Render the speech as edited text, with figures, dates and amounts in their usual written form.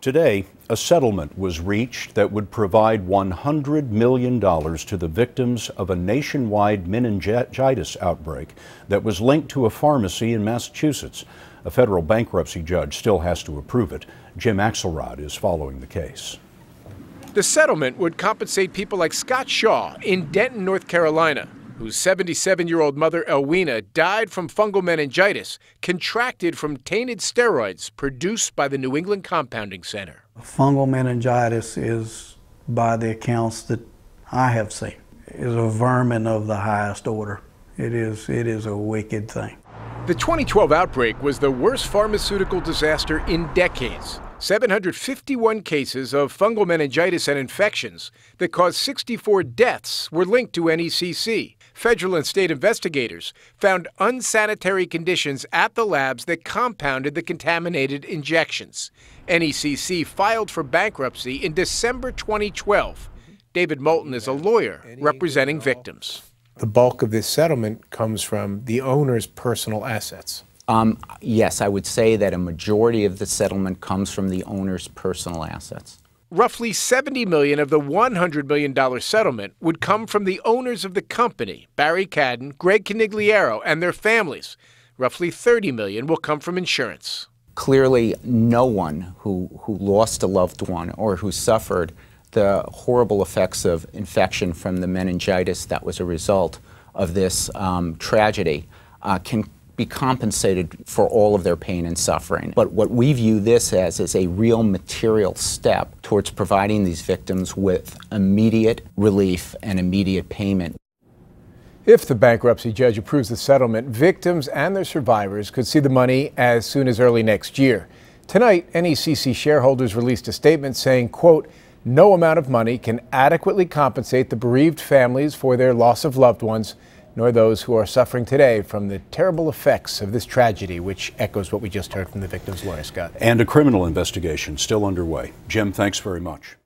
Today, a settlement was reached that would provide $100 million to the victims of a nationwide meningitis outbreak that was linked to a pharmacy in Massachusetts. A federal bankruptcy judge still has to approve it. Jim Axelrod is following the case. The settlement would compensate people like Scott Shaw in Denton, North Carolina, whose 77-year-old mother, Elwina, died from fungal meningitis contracted from tainted steroids produced by the New England Compounding Center. Fungal meningitis is, by the accounts that I have seen, is a vermin of the highest order. It is a wicked thing. The 2012 outbreak was the worst pharmaceutical disaster in decades. 751 cases of fungal meningitis and infections that caused 64 deaths were linked to NECC. Federal and state investigators found unsanitary conditions at the labs that compounded the contaminated injections. NECC filed for bankruptcy in December 2012. David Moulton is a lawyer representing victims. The bulk of this settlement comes from the owner's personal assets. Yes, I would say that a majority of the settlement comes from the owner's personal assets. Roughly $70 million of the $100 million settlement would come from the owners of the company, Barry Cadden, Greg Canigliaro, and their families. Roughly $30 million will come from insurance. Clearly, no one who lost a loved one or who suffered the horrible effects of infection from the meningitis that was a result of this tragedy can be compensated for all of their pain and suffering. But what we view this as is a real material step towards providing these victims with immediate relief and immediate payment. If the bankruptcy judge approves the settlement, victims and their survivors could see the money as soon as early next year. Tonight, NECC shareholders released a statement saying, quote, "No amount of money can adequately compensate the bereaved families for their loss of loved ones, nor those who are suffering today from the terrible effects of this tragedy," which echoes what we just heard from the victim's lawyer, Scott. And a criminal investigation still underway. Jim, thanks very much.